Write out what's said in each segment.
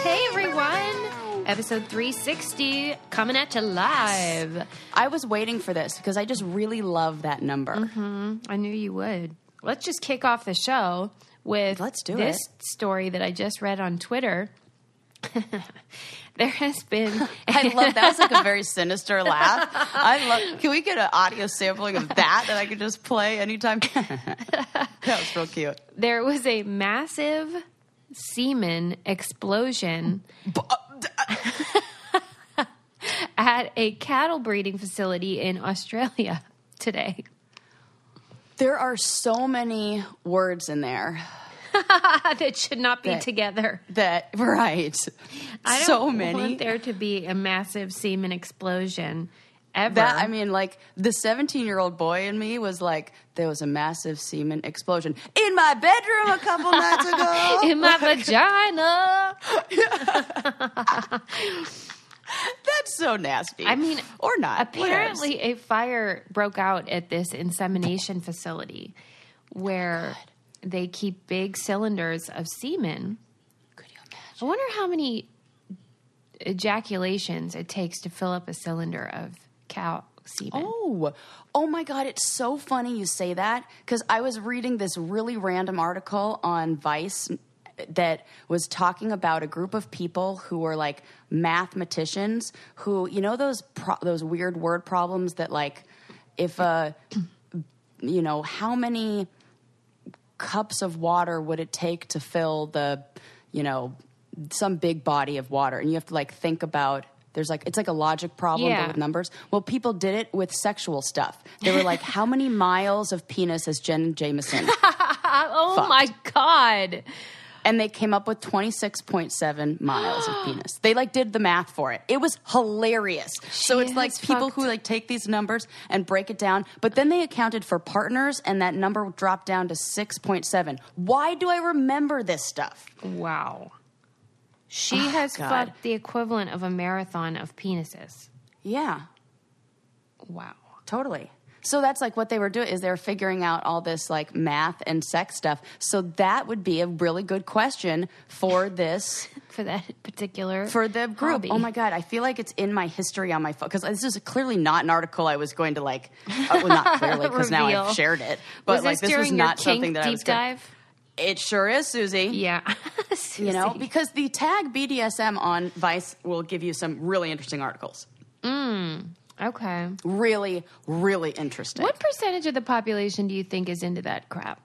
Hey, everyone. Episode 360 coming at you live. Yes. I was waiting for this because I just really love that number. Mm-hmm. I knew you would. Let's just kick off the show with this story that I just read on Twitter. There has been... I love that. Was like a very sinister laugh. Can we get an audio sampling of that I could just play anytime? That was real cute. There was a massive semen explosion at a cattle breeding facility in Australia today. There are so many words in there. That should not be together. Right. I don't want there to be a massive semen explosion ever. Like the 17-year-old boy in me was like, there was a massive semen explosion in my bedroom a couple nights ago. In my vagina. That's so nasty. I mean, or not. Apparently a fire broke out at this insemination facility where... They keep big cylinders of semen. Could you imagine? I wonder how many ejaculations it takes to fill up a cylinder of cow semen. Oh my God. It's so funny you say that because I was reading this really random article on Vice that was talking about a group of people who were like mathematicians who, you know, those weird word problems that like if, how many cups of water would it take to fill some big body of water? And you have to like think about, it's like a logic problem but with numbers. Well, people did it with sexual stuff. They were like, how many miles of penis has Jen Jameson fucked? My God. And they came up with 26.7 miles of penis. They did the math for it. It was hilarious. So it's like people who take these numbers and break it down, but then they accounted for partners and that number dropped down to 6.7. Why do I remember this stuff? Wow. She has fucked the equivalent of a marathon of penises. Yeah. Wow. Totally. So that's what they were doing is they're figuring out all this math and sex stuff. So that would be a really good question for this. For that particular For the group. hobby. Oh my God. I feel like it's in my history on my phone. Because this is clearly not an article I was going to not clearly because now I've shared it. But was this was not something that I was deep dive? It sure is, Susie. Yeah. Susie. Because the tag BDSM on Vice will give you some really interesting articles. Okay. Really, really interesting. What percentage of the population do you think is into that crap?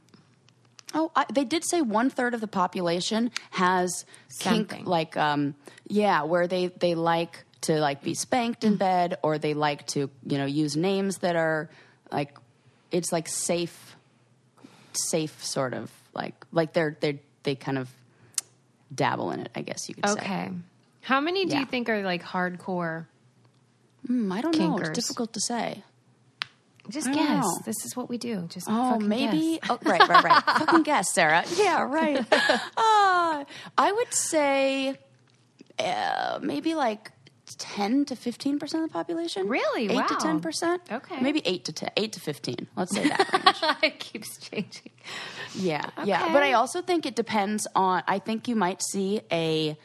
Oh, they did say 1/3 of the population has something. Kink, where they like to be spanked in bed, or they like to use names that are it's safe sort of they kind of dabble in it. I guess you could say. Okay. How many do you think are hardcore? I don't know. Kinkers? It's difficult to say. Just guess. This is what we do. Just maybe. Guess. Oh, right. Fucking guess, Sarah. Yeah, right. I would say maybe 10 to 15% of the population. Really? 8 wow. to 10%. Okay. Maybe 8 to 15. Let's say that range. It keeps changing. Yeah, Okay. yeah. But I also think it depends on. I think you might see a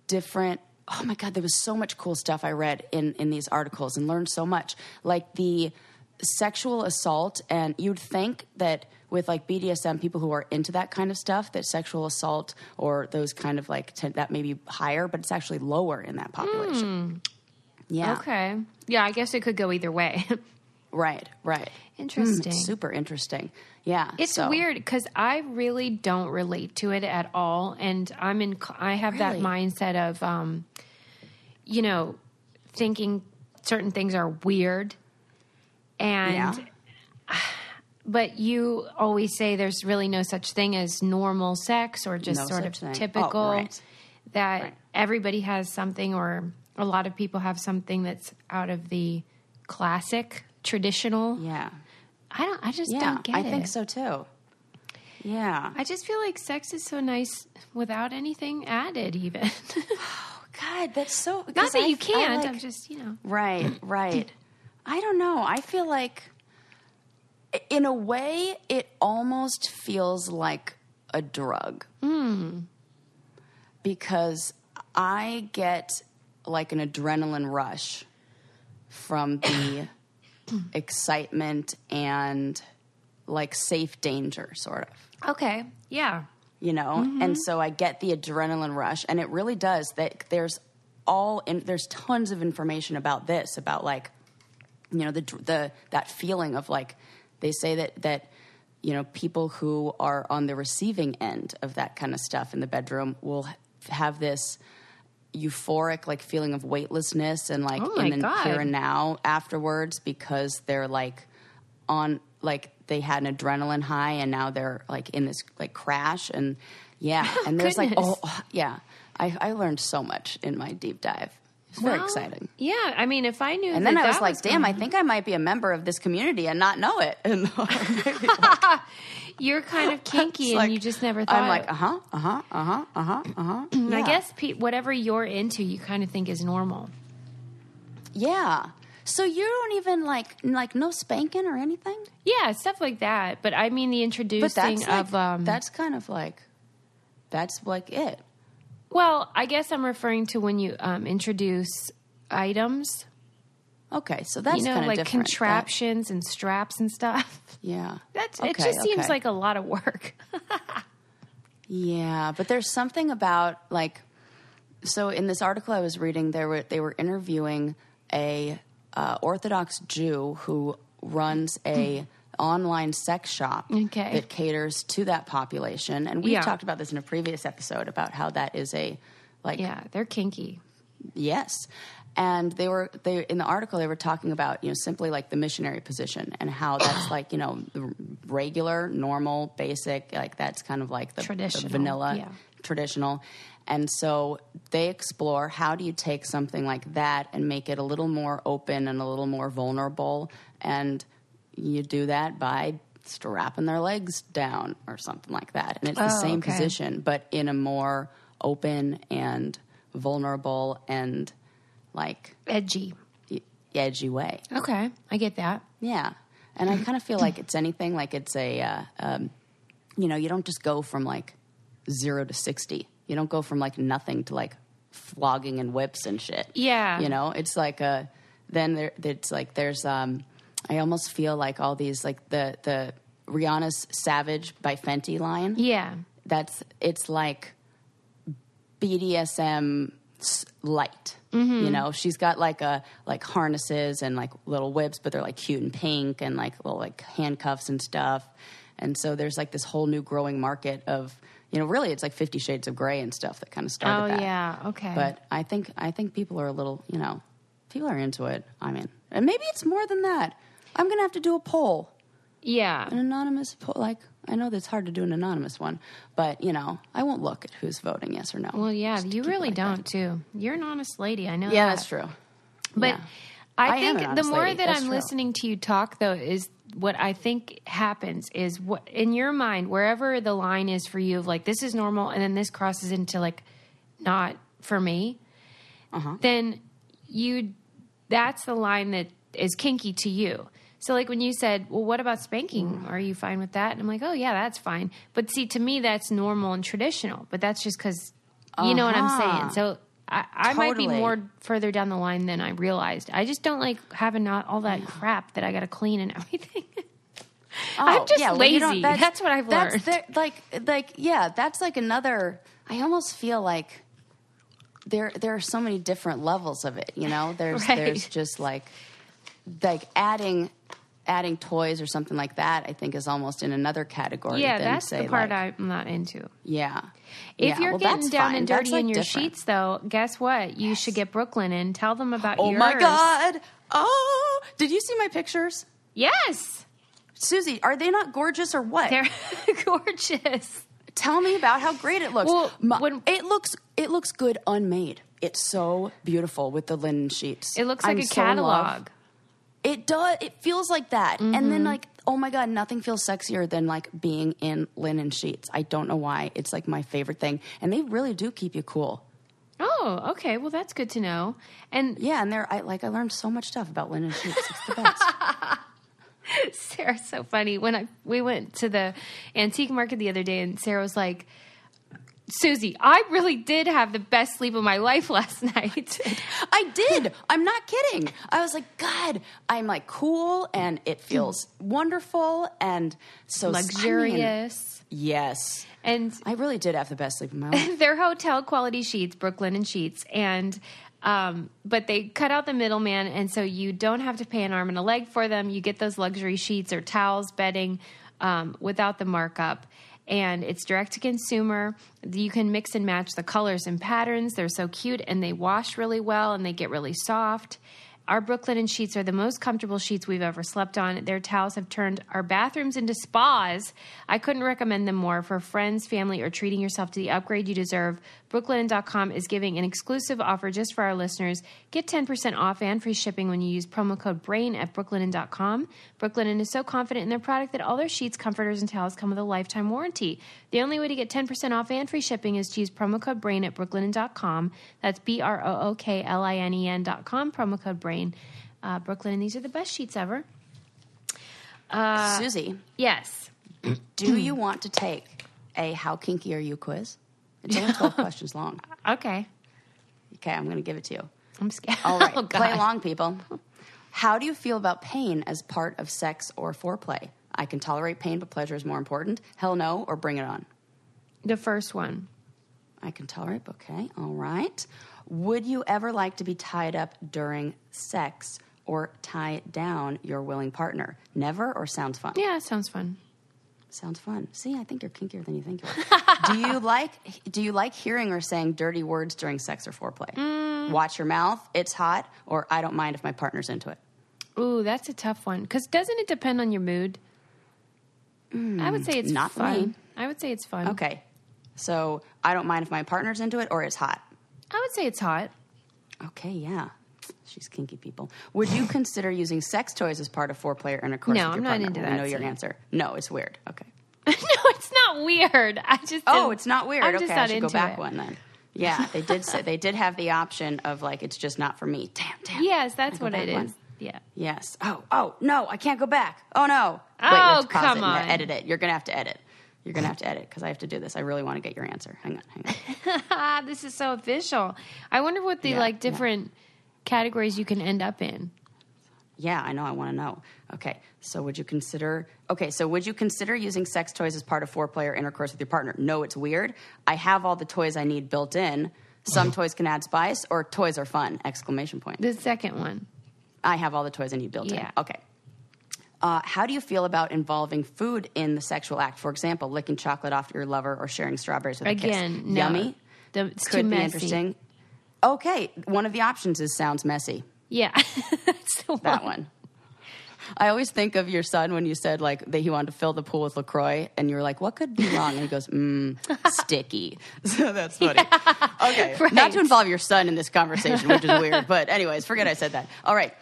different. Oh my God, there was so much cool stuff I read in these articles and learned so much. Like the sexual assault, and you'd think that with BDSM, people who are into that kind of stuff, that sexual assault or those kind of that may be higher, but it's actually lower in that population. Yeah. Okay. Yeah, I guess it could go either way. Right. Interesting. Super interesting. Yeah. It's weird because I really don't relate to it at all, and I have that mindset of, thinking certain things are weird, and but you always say there's really no such thing as normal sex or just sort of typical. That everybody has something, or a lot of people have something that's out of the classic, traditional. Yeah. I just don't get it. I think so too. Yeah. I just feel like sex is so nice without anything added even. Oh, God, that's so... Not that you can't. I'm just, Right. I don't know. I feel like, in a way, it almost feels like a drug. Because I get like an adrenaline rush from the excitement and like safe danger, sort of. Okay. Yeah. You know? And so I get the adrenaline rush, and it really does. That there's tons of information about this, about like, you know, that feeling of like, they say that you know, people who are on the receiving end of that kind of stuff in the bedroom will have this euphoric like feeling of weightlessness and like in the here and now afterwards, because they're like on, like they had an adrenaline high and now they're like in this like crash, and and there's like I learned so much in my deep dive. It's very exciting. Yeah, I mean, if I knew, and then I was like, damn, I think I might be a member of this community and not know it. And you're kind of kinky, and like, you just never thought. I'm like, I guess whatever you're into, you kind of think is normal. Yeah. So you don't even like no spanking or anything? Yeah, stuff like that. But I mean, the introducing of that's kind of like, that's like it. Well, I guess I'm referring to when you introduce items. Okay, so that's kind of like different. contraptions and straps and stuff. Yeah, it just seems like a lot of work. Yeah, but there's something about like, so in this article I was reading, they were interviewing a Orthodox Jew who runs a online sex shop that caters to that population, and we've talked about this in a previous episode about how that is a like they're kinky. Yes. And they in the article they were talking about, you know, simply like the missionary position and how that's like, you know, the regular, normal, basic, like that's kind of like the vanilla, traditional. And so they explore, how do you take something like that and make it a little more open and a little more vulnerable, and you do that by strapping their legs down or something like that. And it's the same position, but in a more open and vulnerable and like edgy way. Okay, I get that. Yeah, and I kind of feel like it's anything, like it's a, you know, you don't just go from like 0 to 60. You don't go from like nothing to like flogging and whips and shit. Yeah, you know, it's like it's like there's I almost feel like all these like the Rihanna's Savage by Fenty line. Yeah, it's like BDSM light. You know, she's got like harnesses and like little whips, but they're like cute and pink, and like little like handcuffs and stuff. And so there's like this whole new growing market of, you know, really it's like 50 Shades of Grey and stuff that kind of started that. Oh yeah, okay. But I think people are a little, you know, people are into it. I mean, and maybe it's more than that. I'm going to have to do a poll. Yeah. An anonymous poll. Like, I know that's hard to do an anonymous one, but, you know, I won't look at who's voting yes or no. Well, yeah, you really don't, too. You're an honest lady. I know that. Yeah, that's true. But I think the more that I'm listening to you talk, though, is what I think happens is, what in your mind, wherever the line is for you of like, this is normal, and then this crosses into like, not for me, then that's the line that is kinky to you. So like when you said, well, what about spanking? Are you fine with that? And I'm like, oh yeah, that's fine. But see, to me, that's normal and traditional, but that's just because, you know what I'm saying? So I might be more further down the line than I realized. I just don't like having all that crap that I got to clean and everything. I'm just lazy. That's what I've learned. That's like another, I almost feel like there are so many different levels of it, you know? There's just like adding toys or something like that, I think is almost in another category. Yeah, that's the part I'm not into. Yeah. If you're getting down and dirty in your sheets, though, guess what? You should get Brooklyn and tell them about yours. Oh, my God. Oh, did you see my pictures? Yes. Susie, are they not gorgeous or what? They're gorgeous. Tell me about how great it looks. Well, it looks good unmade. It's so beautiful with the linen sheets. It looks like a catalog. It does. It feels like that. And then like, oh my God, nothing feels sexier than like being in linen sheets. I don't know why. It's like my favorite thing. And they really do keep you cool. Oh, okay. Well, that's good to know. And yeah, and I learned so much stuff about linen sheets. It's the best. Sarah's so funny. When we went to the antique market the other day, and Sarah was like, Susie, I really did have the best sleep of my life last night. I did. I'm not kidding. I was like, God, I'm like cool and it feels wonderful and so luxurious. Yes. And I really did have the best sleep of my life. They're hotel quality sheets, Brooklyn and sheets. And, but they cut out the middleman. And so you don't have to pay an arm and a leg for them. You get those luxury sheets or towels, bedding, without the markup. And it's direct to consumer. You can mix and match the colors and patterns. They're so cute, and they wash really well, and they get really soft. Our Brooklyn sheets are the most comfortable sheets we've ever slept on. Their towels have turned our bathrooms into spas. I couldn't recommend them more. For friends, family, or treating yourself to the upgrade you deserve, Brooklinen.com is giving an exclusive offer just for our listeners. Get 10% off and free shipping when you use promo code BRAIN at Brooklinen.com. Brooklinen is so confident in their product that all their sheets, comforters, and towels come with a lifetime warranty. The only way to get 10% off and free shipping is to use promo code BRAIN at Brooklinen.com. That's BROOKLINEN.com, promo code BRAIN. Brooklinen, these are the best sheets ever. Susie. Yes. Do you want to take a How Kinky Are You quiz? It's only 12 questions long. Okay. Okay, I'm going to give it to you. I'm scared. All right, oh, play along, people. How do you feel about pain as part of sex or foreplay? I can tolerate pain, but pleasure is more important. Hell no, or bring it on. The first one. I can tolerate, okay, all right. Would you ever like to be tied up during sex or tie down your willing partner? Never, or sounds fun? Yeah, it sounds fun. Sounds fun. See, I think you're kinkier than you think you are. Do you like hearing or saying dirty words during sex or foreplay? Watch your mouth, it's hot, or I don't mind if my partner's into it? Ooh, that's a tough one. Because doesn't it depend on your mood? I would say it's not fun. For me. I would say it's fun. Okay. So I don't mind if my partner's into it, or it's hot? I would say it's hot. Okay, yeah. She's kinky, people. Would you consider using sex toys as part of foreplay or intercourse with your partner? No, I'm not into that. I know your answer. No, it's weird. Okay. No, it's not weird. It's not weird. I'm just okay, not I should go back it. one then. Yeah, they did say they did have the option of like it's just not for me. Damn. Yes, that's what it is. One? Yeah. Yes. Oh no, I can't go back. Oh no. Oh, wait, we have to pause come it on. And edit it. You're gonna have to edit. You're gonna have to edit because I have to do this. I really want to get your answer. Hang on. This is so official. I wonder what the different categories you can end up in. Yeah, I know. I want to know. Okay, so would you consider using sex toys as part of foreplay or intercourse with your partner? No, it's weird. I have all the toys I need built in. Some toys can add spice, or toys are fun! ! The second one. I have all the toys I need built in. Okay. How do you feel about involving food in the sexual act? For example, licking chocolate off your lover or sharing strawberries with a kiss. No. Yummy? It's Could too be messy. interesting. Okay, one of the options is sounds messy. Yeah. That's the one. That one. I always think of your son when you said like that he wanted to fill the pool with LaCroix, and you were like, "What could be wrong?" And he goes, "Sticky." So that's funny. Yeah, okay, right. Not to involve your son in this conversation, which is weird, but anyways, forget I said that. All right.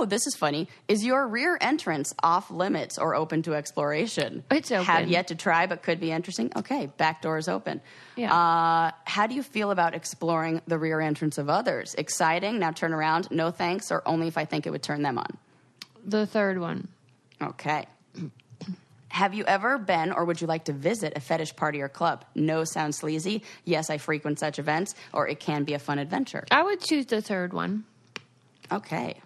This is funny. Is your rear entrance off limits or open to exploration? It's open. Have yet to try, but could be interesting. Okay, back door is open. Yeah. How do you feel about exploring the rear entrance of others? Exciting. Now turn around. No thanks, or only if I think it would turn them on. The third one. Okay. Have you ever been or would you like to visit a fetish party or club? No sounds sleazy. Yes, I frequent such events, or it can be a fun adventure. I would choose the third one. Okay.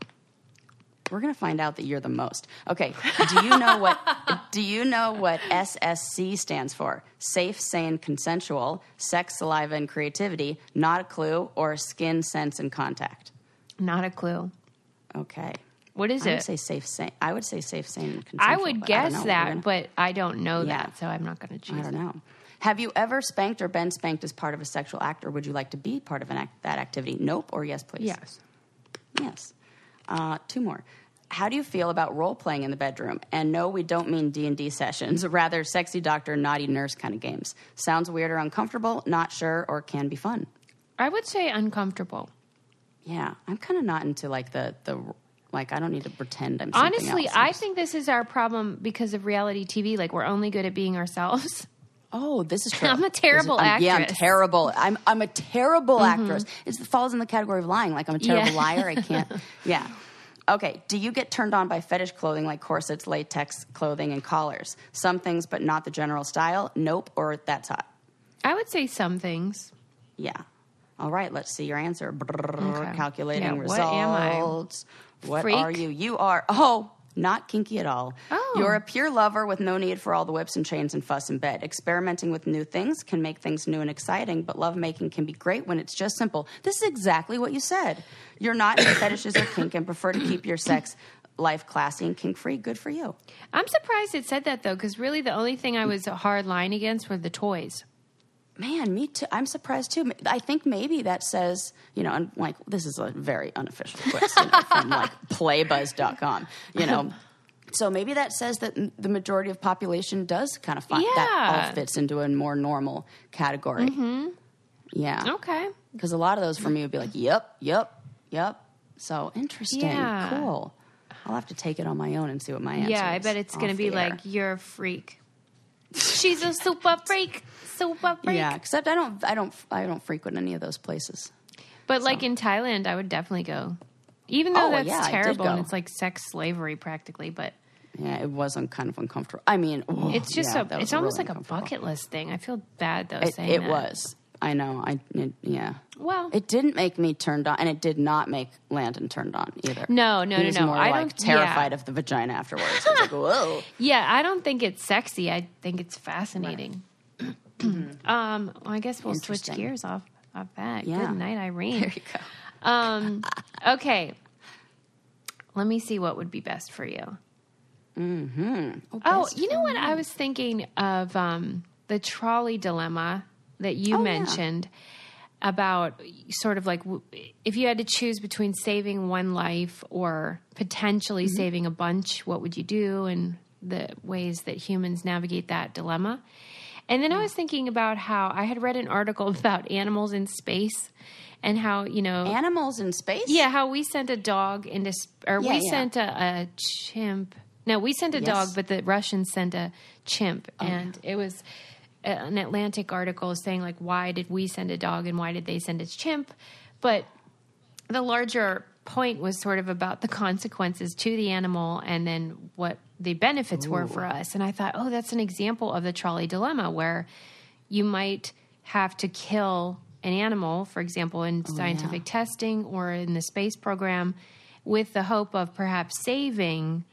We're going to find out that you're the most. Okay. Do you know what SSC stands for? Safe, sane, consensual, sex, saliva, and creativity, not a clue, or skin, sense, and contact? Not a clue. Okay. What is it? I would say safe, sane, and consensual. I would guess that, but I don't know that, so I'm not going to choose. I don't know. Have you ever spanked or been spanked as part of a sexual act, or would you like to be part of that activity? Nope, or yes, please? Yes. Yes. Two more. How do you feel about role-playing in the bedroom? And no, we don't mean D&D sessions, rather sexy doctor, naughty nurse kind of games. Sounds weird or uncomfortable, not sure, or can be fun? I would say uncomfortable. Yeah, I'm kind of not into like the like, I don't need to pretend I'm something Honestly, else. I think this is our problem because of reality TV. Like, we're only good at being ourselves. Oh, this is true. I'm a terrible actress. Yeah, I'm terrible. I'm a terrible actress. It falls in the category of lying. Like, I'm a terrible liar. I can't. Yeah. Okay, do you get turned on by fetish clothing like corsets, latex clothing, and collars? Some things, but not the general style? Nope, or that's hot. I would say some things. Yeah. All right, let's see your answer. Okay. Calculating results. What am I? What Freak? are you? You are, not kinky at all. Oh. You're a pure lover with no need for all the whips and chains and fuss in bed. Experimenting with new things can make things new and exciting, but lovemaking can be great when it's just simple. This is exactly what you said. You're not into fetishes or kink and prefer to keep your sex life classy and kink-free. Good for you. I'm surprised it said that, though, because really the only thing I was a hard line against were the toys. Man, me too. I'm surprised too. I think maybe that says, and like this is a very unofficial quiz from like playbuzz.com, So maybe that says that the majority of population does kind of find that all fits into a more normal category. Mm-hmm. Yeah. Okay. Because a lot of those for me would be like, yep. So interesting. Yeah. Cool. I'll have to take it on my own and see what my answer is. Yeah, I bet it's going to be like, you're a freak. She's a super freak. Super freak. Yeah, except I don't frequent any of those places. But like in Thailand, I would definitely go. Even though that's terrible and it's like sex slavery practically, but yeah, it was kind of uncomfortable. I mean, it's just it's almost like a bucket list thing. I feel bad though saying that. It was. I know. Well, it didn't make me turned on, and it did not make Landon turned on either. No. He was more like terrified of the vagina afterwards. I was like, whoa. Yeah, I don't think it's sexy. I think it's fascinating. Right. Well, I guess we'll switch gears off that. Yeah. Good night, Irene. There you go. Okay. Let me see what would be best for you. Mm-hmm. You know what? I was thinking of the trolley dilemma that you mentioned about sort of like if you had to choose between saving one life or potentially saving a bunch, what would you do, and the ways that humans navigate that dilemma. And then I was thinking about how I had read an article about animals in space and how, animals in space? Yeah, how we sent a dog into sent a chimp. No, we sent a dog, but the Russians sent a chimp. And it was an Atlantic article saying, like, why did we send a dog and why did they send a chimp? But the larger point was sort of about the consequences to the animal and then what the benefits were for us. And I thought, that's an example of the trolley dilemma where you might have to kill an animal, for example, in scientific testing or in the space program, with the hope of perhaps saving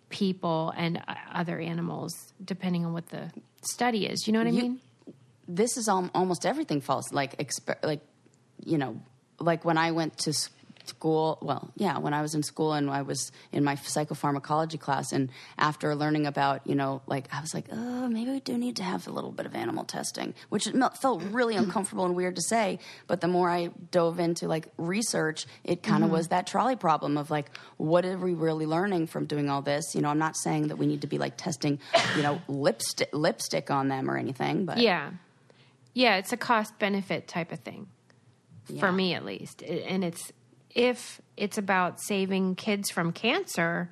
people and other animals, depending on what the study is. You know what I mean? This is almost everything false. Like when I went to school, when I was in school and I was in my psychopharmacology class, and after learning about, I was like, maybe we do need to have a little bit of animal testing, which felt really uncomfortable and weird to say. But the more I dove into like research, it kind of was that trolley problem of like, what are we really learning from doing all this? I'm not saying that we need to be like testing, lipstick on them or anything, but yeah, it's a cost benefit type of thing for me at least. And if it's about saving kids from cancer,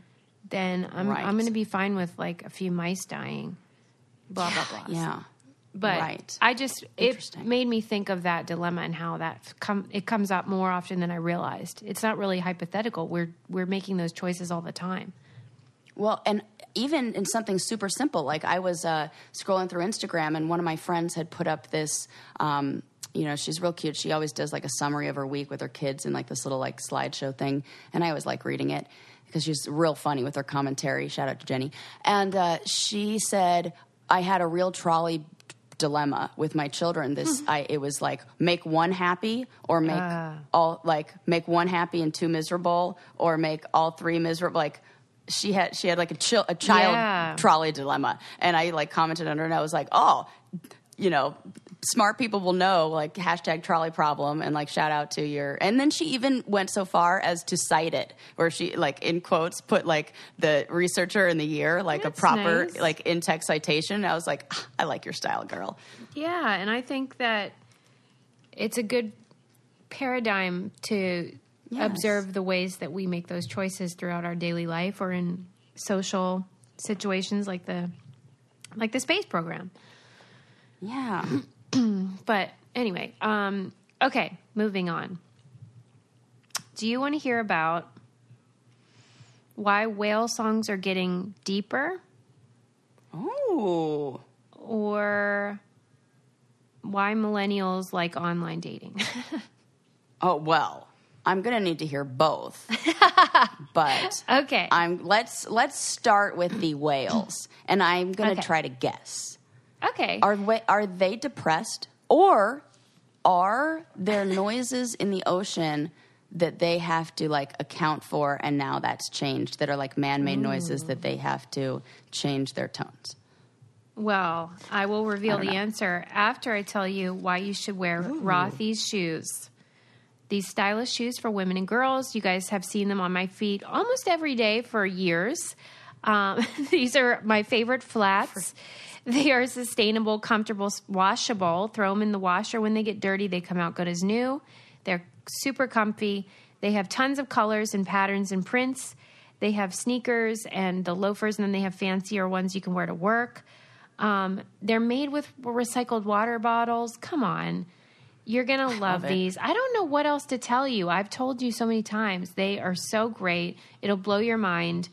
then I'm going to be fine with like a few mice dying, blah, blah, blah. Yeah. But it made me think of that dilemma and how it comes up more often than I realized. It's not really hypothetical. We're making those choices all the time. Well, and even in something super simple, like I was scrolling through Instagram and one of my friends had put up this, she's real cute. She always does like a summary of her week with her kids and like this little like slideshow thing. And I always like reading it because she's real funny with her commentary. Shout out to Jenny. And she said, I had a real trolley dilemma with my children. It was like make one happy or make one happy and two miserable, or make all three miserable. Like she had like a child trolley dilemma. And I like commented under and I was like, smart people will know, like hashtag trolley problem, and like shout out to your. And then she even went so far as to cite it, where she like in quotes put like the researcher in the year, like that's a proper nice. Like in text citation. I was like, I like your style, girl. Yeah, and I think that it's a good paradigm to observe the ways that we make those choices throughout our daily life or in social situations like the space program. Yeah. But anyway, okay, moving on. Do you want to hear about why whale songs are getting deeper. Oh. Or why millennials like online dating. Oh, well, I'm going to need to hear both. But okay. Let's start with the whales, and I'm going to try to guess. Okay. Are they depressed, or are there noises in the ocean that they have to like account for, and now that's changed, that are like man-made noises that they have to change their tones? Well, I will reveal the answer after I tell you why you should wear Rothy's shoes. These stylish shoes for women and girls. You guys have seen them on my feet almost every day for years. These are my favorite flats. They are sustainable, comfortable, washable. Throw them in the washer. When they get dirty, they come out good as new. They're super comfy. They have tons of colors and patterns and prints. They have sneakers and the loafers, and then they have fancier ones you can wear to work. They're made with recycled water bottles. Come on. You're going to love these. I don't know what else to tell you. I've told you so many times. They are so great. It'll blow your mind.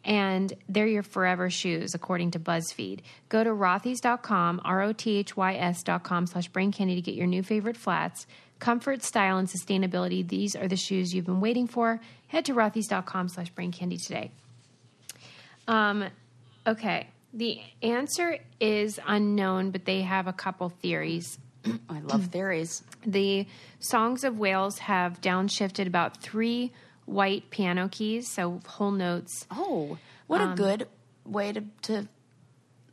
And they're your forever shoes, according to BuzzFeed. Go to rothys.com, rothys.com/braincandy to get your new favorite flats. Comfort, style, and sustainability. These are the shoes you've been waiting for. Head to rothys.com/braincandy today. Okay. The answer is unknown, but they have a couple theories. I love theories. The songs of whales have downshifted about 3 white piano keys, so whole notes. Oh, what a good way to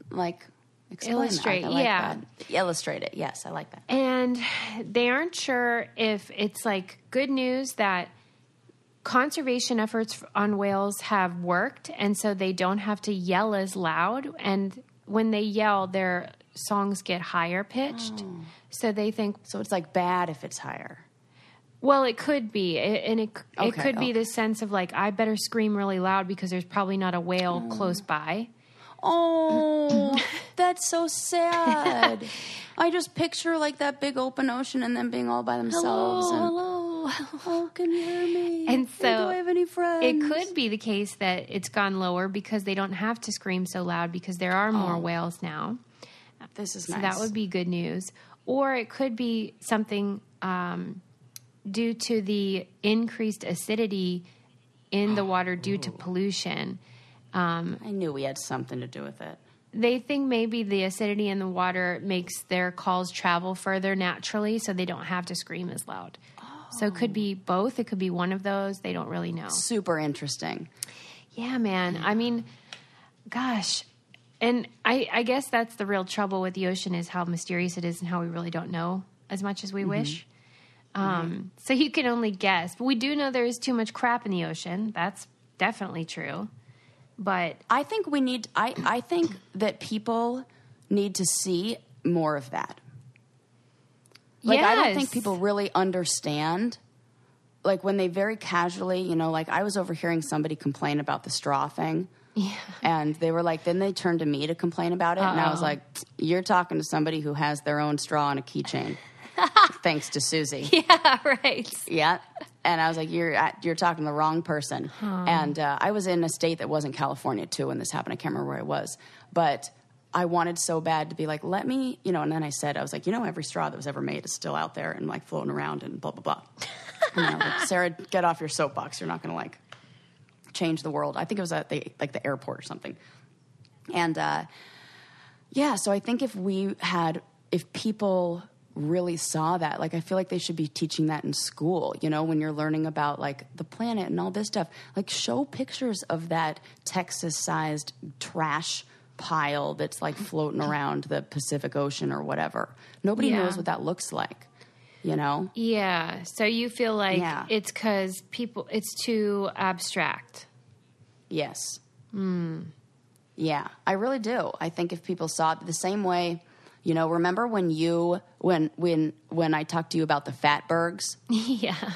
like explain illustrate. That. I like that. Illustrate it. Yes, I like that. And they aren't sure if it's like good news that conservation efforts on whales have worked, and so they don't have to yell as loud. And when they yell, their songs get higher pitched. Oh. So they think... So it's like bad if it's higher. Well, it could be. It could be the sense of like, I better scream really loud because there's probably not a whale close by. Oh, that's so sad. I just picture like that big open ocean and them being all by themselves. Hello. Oh, can you hear me? And so do I have any friends? It could be the case that it's gone lower because they don't have to scream so loud because there are more whales now. This is so nice. That would be good news. Or it could be something due to the increased acidity in the water due to pollution. I knew we had something to do with it. They think maybe the acidity in the water makes their calls travel further naturally, so they don't have to scream as loud. Oh. So it could be both. It could be one of those. They don't really know. Super interesting. Yeah, man. I mean, gosh. And I guess that's the real trouble with the ocean is how mysterious it is and how we really don't know as much as we wish. So you can only guess. But we do know there is too much crap in the ocean. That's definitely true. But I think we need. I think that people need to see more of that. Like I don't think people really understand. Like when they very casually, like I was overhearing somebody complain about the straw thing. Yeah. And they were like, then they turned to me to complain about it. And I was like, you're talking to somebody who has their own straw on a keychain. Thanks to Susie. Yeah, right. Yeah. And I was like, you're talking to the wrong person. And I was in a state that wasn't California, too, when this happened. I can't remember where I was. But I wanted so bad to be like, let me, and then I was like, every straw that was ever made is still out there and, like, floating around and blah, blah, blah. And I was like, Sarah, get off your soapbox. You're not going to, like, change the world. I think it was at the airport or something. And, so I think if people really saw that, like I feel like they should be teaching that in school, when you're learning about like the planet and all this stuff, like show pictures of that Texas-sized trash pile that's like floating around the Pacific Ocean or whatever. Nobody knows what that looks like, Yeah. So you feel like it's because it's too abstract. Yes. Yeah, I really do. I think if people saw it the same way, remember when I talked to you about the fatbergs? Yeah.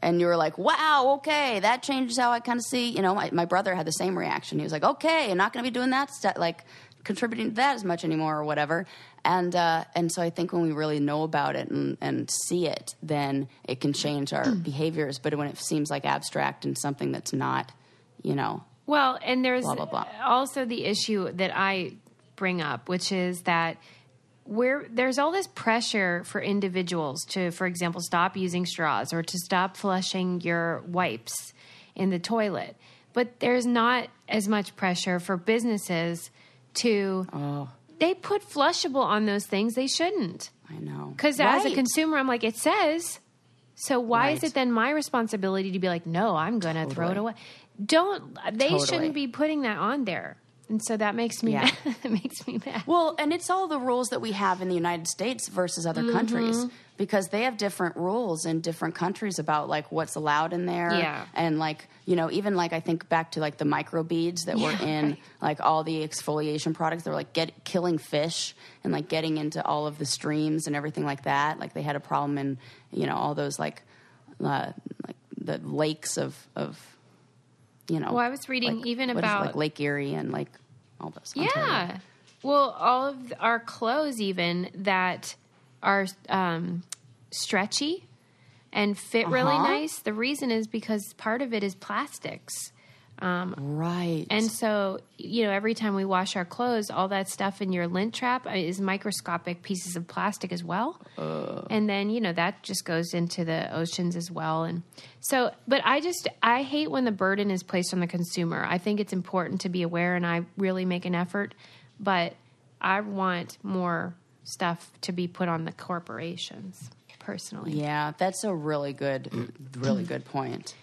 And you were like, wow, okay, that changes how I kind of see. My brother had the same reaction. He was like, okay, I'm not going to be doing that stuff, like contributing to that as much anymore or whatever. And so I think when we really know about it and see it, then it can change our behaviors. But when it seems like abstract and something that's not, Well, and there's blah, blah, blah. also the issue that I bring up, which is that there's all this pressure for individuals to, for example, stop using straws or to stop flushing your wipes in the toilet. But there's not as much pressure for businesses to... They put flushable on those things. They shouldn't. I know. Because as a consumer, I'm like, it says. So why is it then my responsibility to be like, no, I'm going to throw it away? They shouldn't be putting that on there. And so that makes me mad. It makes me mad. Well, and it's all the rules that we have in the United States versus other countries, because they have different rules in different countries about like what's allowed in there. Yeah. And like, you know, even like I think back to like the microbeads that were in like all the exfoliation products. They were like killing fish and like getting into all of the streams and everything like that. Like they had a problem in, you know, all those like the lakes of you know. Well, I was reading like, even about like Lake Erie and like all those. Yeah. Ontario. Well, all of our clothes even that are stretchy and fit really nice. The reason is because part of it is plastics. Right. And so, you know, every time we wash our clothes, all that stuff in your lint trap is microscopic pieces of plastic as well. And then, you know, that just goes into the oceans as well. And so, but I hate when the burden is placed on the consumer. I think it's important to be aware, and I really make an effort, but I want more stuff to be put on the corporations personally. Yeah, that's a really good point.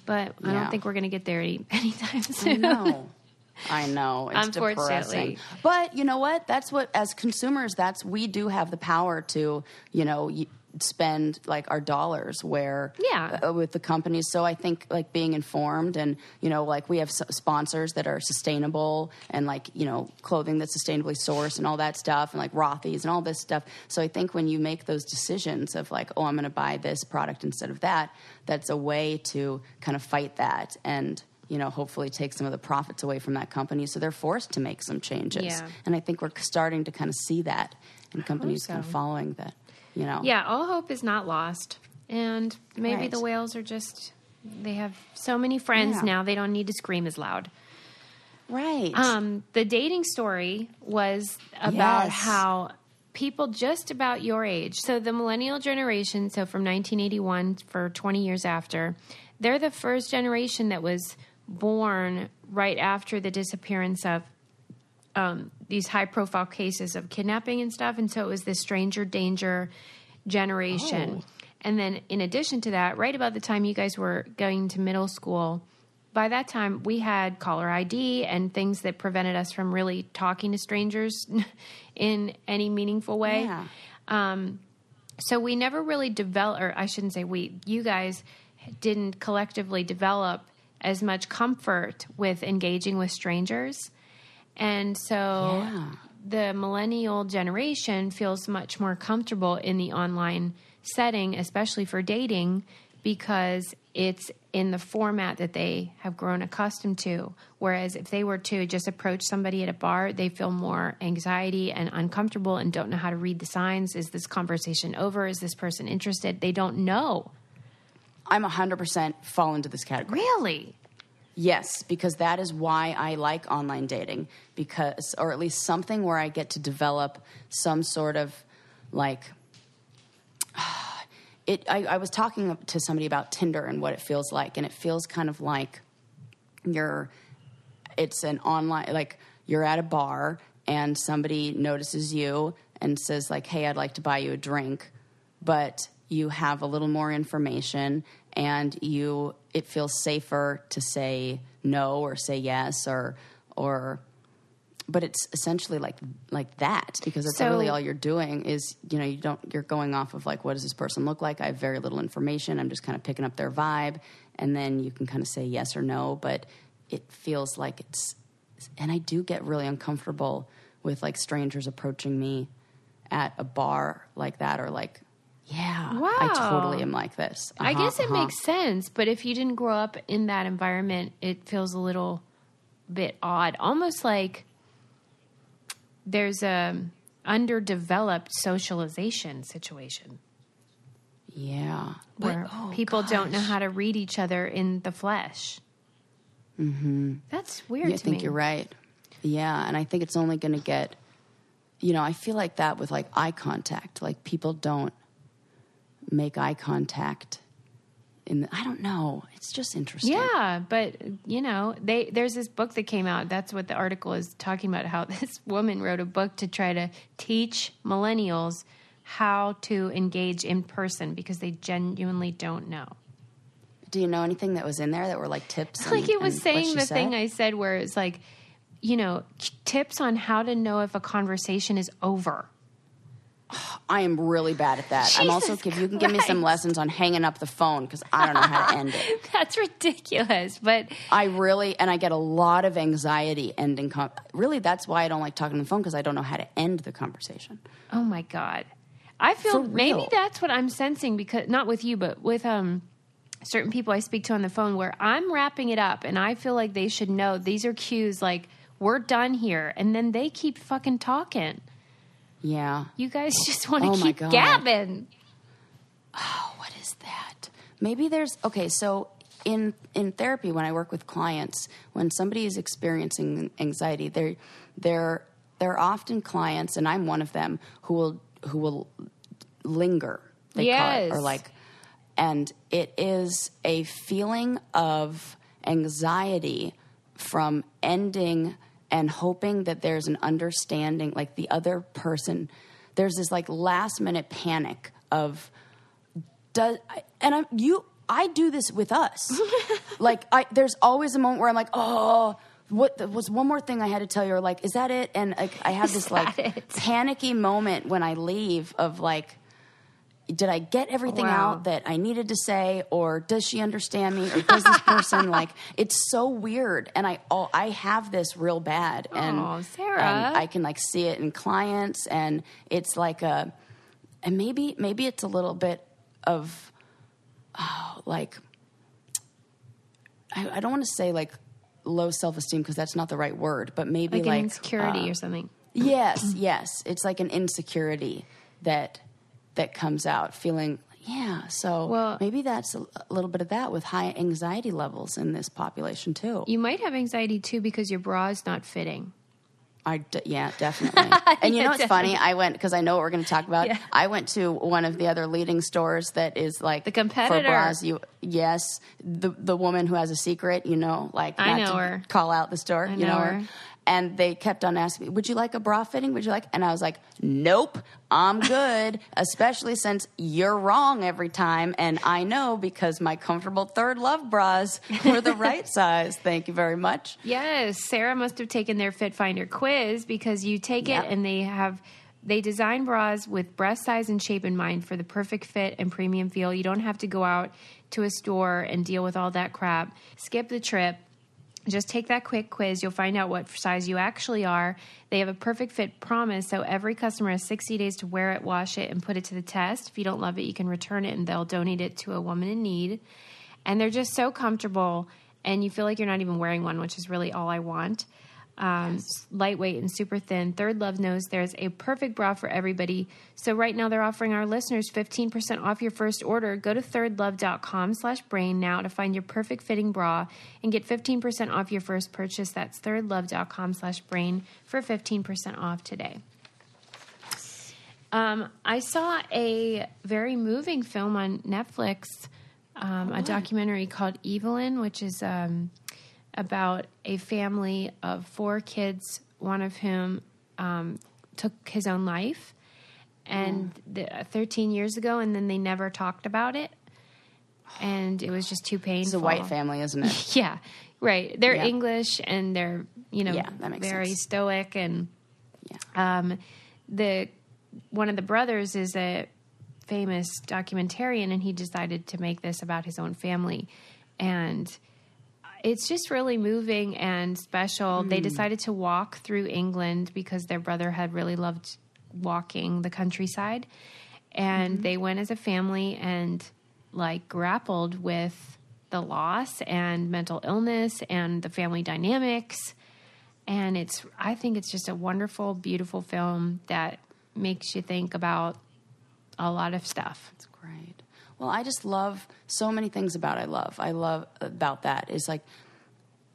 But I don't think we're going to get there anytime soon. I know. It's Unfortunately. depressing. But you know what? That's what, as consumers, we do have the power to, you know, spend like our dollars with the companies. So I think like being informed and, you know, like we have sponsors that are sustainable and like, you know, clothing that's sustainably sourced and all that stuff and like Rothy's and all this stuff. So I think when you make those decisions of like, oh, I'm going to buy this product instead of that, that's a way to kind of fight that and, you know, hopefully take some of the profits away from that company. So they're forced to make some changes. Yeah. And I think we're starting to kind of see that and companies kind of following that. You know. Yeah, all hope is not lost. And maybe the whales are just, they have so many friends now, they don't need to scream as loud. Right. The dating story was about how people just about your age, so the millennial generation, so from 1981 for 20 years after, they're the first generation that was born right after the disappearance of these high-profile cases of kidnapping and stuff, and so it was this stranger danger generation. And then in addition to that, right about the time you guys were going to middle school, by that time we had caller ID and things that prevented us from really talking to strangers in any meaningful way. Yeah. So we never really developed, or I shouldn't say we, you guys didn't collectively develop as much comfort with engaging with strangers. And so the millennial generation feels much more comfortable in the online setting, especially for dating, because it's in the format that they have grown accustomed to. Whereas if they were to just approach somebody at a bar, they feel more anxiety and uncomfortable and don't know how to read the signs. Is this conversation over? Is this person interested? They don't know. I'm 100% fall into this category. Really? Yes, because that is why I like online dating, because, or at least something where I get to develop some sort of like, I was talking to somebody about Tinder and what it feels like, and it feels kind of like it's an online, like you're at a bar and somebody notices you and says like, hey, I'd like to buy you a drink, but you have a little more information and it feels safer to say no or say yes or but it's essentially like that, because it's really all you're doing is, you know, you're going off of like, what does this person look like? I have very little information. I'm just kind of picking up their vibe, and then you can kind of say yes or no, but it feels like and I do get really uncomfortable with like strangers approaching me at a bar like that, or like, wow. I totally am like this. I guess it makes sense, but if you didn't grow up in that environment, it feels a little bit odd. Almost like there's a underdeveloped socialization situation. Yeah. Where people don't know how to read each other in the flesh. That's weird to me. I think you're right. Yeah, and I think it's only going to get, I feel like that with like eye contact. Like people don't make eye contact. I don't know. It's just interesting. Yeah, but there's this book that came out. That's what the article is talking about. How this woman wrote a book to try to teach millennials how to engage in person because they genuinely don't know. Do you know anything that was in there that were like tips? Like it was saying the thing I said, where it's like, tips on how to know if a conversation is over. I am really bad at that. I'm also, if you can give me some lessons on hanging up the phone, because I don't know how to end it. That's ridiculous. But I get a lot of anxiety ending. Really, that's why I don't like talking on the phone, because I don't know how to end the conversation. Oh my God. I feel maybe that's what I'm sensing, because not with you, but with certain people I speak to on the phone, where I'm wrapping it up and I feel like they should know these are cues, like we're done here. And then they keep fucking talking. Yeah. You guys just want to keep gabbing. Oh, what is that? Maybe there's... Okay, so in therapy, when I work with clients, when somebody is experiencing anxiety, they're often clients, and I'm one of them, who will linger. They call it, or like... And it is a feeling of anxiety from ending and hoping that there's an understanding, like the other person. There's this like last minute panic of, I do this with us. There's always a moment where I'm like, oh, what was one more thing I had to tell you? Or like, is that it? And like, I have this like panicky moment when I leave of like, did I get everything out that I needed to say, or does she understand me, or does this person like? It's so weird, and I have this real bad, and Sarah, and I can like see it in clients, and it's like and maybe it's a little bit of like I don't want to say like low self-esteem, because that's not the right word, but maybe like an insecurity or something. Yes, it's like an insecurity that comes out, feeling, so maybe that's a little bit of that with high anxiety levels in this population too. You might have anxiety too because your bra is not fitting. Definitely. And it's funny, I went, because I know what we're going to talk about, I went to one of the other leading stores that is like the competitor. For bras. The woman who has a secret, like I not know to her. Call out the store, I know her. And they kept on asking me, would you like a bra fitting? Would you like? And I was like, nope, I'm good, especially since you're wrong every time. And I know, because my comfortable Third Love bras were the right size. Thank you very much. Yes, Sarah must have taken their Fit Finder quiz, because you take it and they design bras with breast size and shape in mind for the perfect fit and premium feel. You don't have to go out to a store and deal with all that crap. Skip the trip. Just take that quick quiz. You'll find out what size you actually are. They have a perfect fit promise, so every customer has 60 days to wear it, wash it, and put it to the test. If you don't love it, you can return it, and they'll donate it to a woman in need. And they're just so comfortable, and you feel like you're not even wearing one, which is really all I want. Lightweight and super thin. Third Love knows there's a perfect bra for everybody. So right now they're offering our listeners 15% off your first order. Go to thirdlove.com/brain now to find your perfect fitting bra and get 15% off your first purchase. That's thirdlove.com/brain for 15% off today. I saw a very moving film on Netflix, a documentary called Evelyn, which is about a family of 4 kids, one of whom took his own life, and 13 years ago, and then they never talked about it, and it was just too painful. It's a white family, isn't it? Yeah, right. They're English, and they're that makes very sense. stoic, and one of the brothers is a famous documentarian, and he decided to make this about his own family, and it's just really moving and special. They decided to walk through England because their brother had really loved walking the countryside. And they went as a family and like grappled with the loss and mental illness and the family dynamics. And I think it's just a wonderful, beautiful film that makes you think about a lot of stuff. It's great. Well, I just love so many things about I love about that. It's like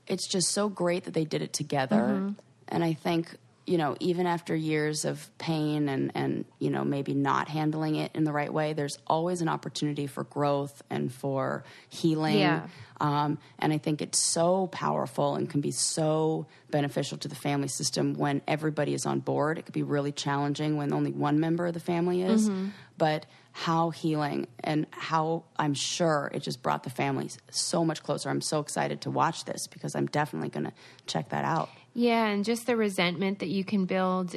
it's just so great that they did it together. And I think, you know, even after years of pain and, you know, maybe not handling it in the right way, there's always an opportunity for growth and for healing. Yeah. And I think it's so powerful and can be so beneficial to the family system when everybody is on board. It could be really challenging when only one member of the family is. But how healing and how I'm sure it just brought the families so much closer. I'm so excited to watch this because I'm definitely going to check that out. Yeah, and just the resentment that you can build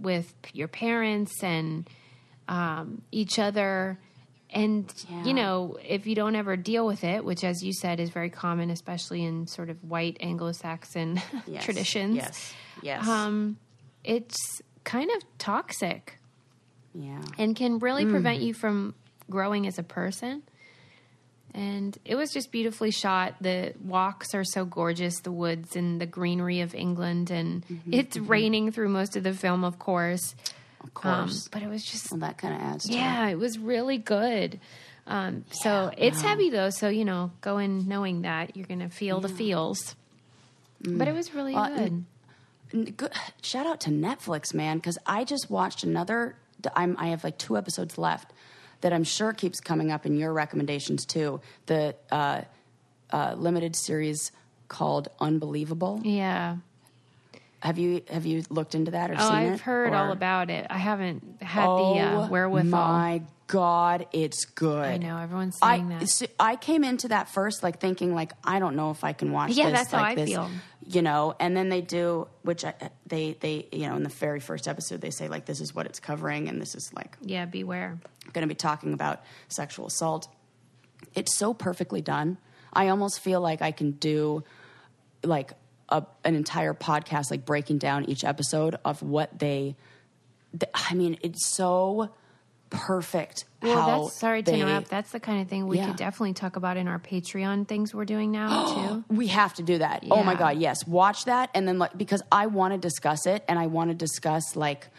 with your parents and each other. And, you know, if you don't ever deal with it, which, as you said, is very common, especially in sort of white Anglo-Saxon traditions, it's kind of toxic. Yeah. And can really prevent you from growing as a person. And it was just beautifully shot. The walks are so gorgeous, the woods and the greenery of England. And it's raining through most of the film, of course. Of course. But it was just... Well, that kind of adds to it. Yeah, it was really good. So it's heavy, though. So, you know, go in knowing that. You're going to feel the feels. But it was really good. Good. Shout out to Netflix, man, because I just watched another... I have like 2 episodes left that I'm sure keeps coming up in your recommendations too. The limited series called Unbelievable. Yeah. Have you looked into that or seen it? I've heard all about it. I haven't had the wherewithal. My God, it's good. I know, everyone's saying that. So I came into that first like thinking like, I don't know if I can watch this. Yeah, that's like how I feel. You know, and then they do, which they you know, in the very first episode, they say like, this is what it's covering, and this is like... Yeah, beware. Going to be talking about sexual assault. It's so perfectly done. I almost feel like I can do like an entire podcast, like breaking down each episode of what I mean, it's so perfect. Well, sorry to interrupt. That's the kind of thing we could definitely talk about in our Patreon things we're doing now too. We have to do that. Yeah. Oh my God, yes. Watch that, and then like, because I want to discuss it, and I want to discuss like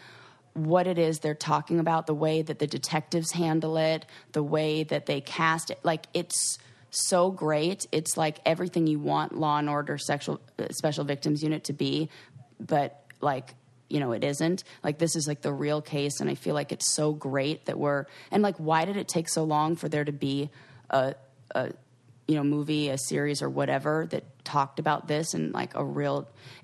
what it is they're talking about, the way that the detectives handle it, the way that they cast it. Like, it's so great. It's like everything you want Law and Order Special Victims Unit to be, but like, you know, it isn't. Like, this is like the real case, and I feel like it's so great that and like, why did it take so long for there to be a you know, movie, a series or whatever that talked about this and like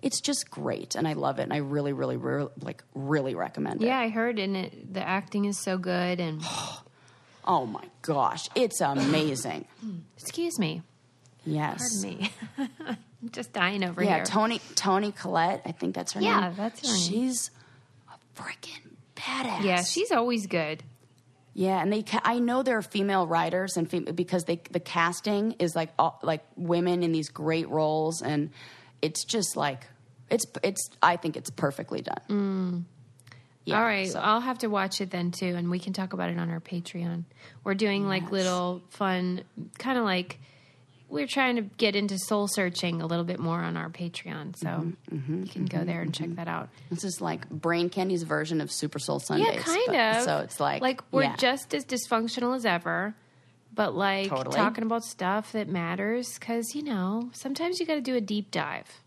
it's just great. And I love it. And I really, really, really recommend it. Yeah, I heard the acting is so good. And oh my gosh, it's amazing. Excuse me. Yes. Pardon me. I'm just dying over here. Yeah, Toni Collette, I think that's her name. Yeah, that's her name. She's a freaking badass. Yeah, she's always good. Yeah, and I know there are female writers and because the casting is like women in these great roles, and it's just like it's I think it's perfectly done. Yeah, all right, so I'll have to watch it then too, and we can talk about it on our Patreon. We're doing like little fun, kind of like we're trying to get into soul searching a little bit more on our Patreon, so you can go there and check that out. This is like Brain Candy's version of Super Soul Sundays. Yeah, kind of. So it's like we're just as dysfunctional as ever, but like talking about stuff that matters, because you know sometimes you got to do a deep dive.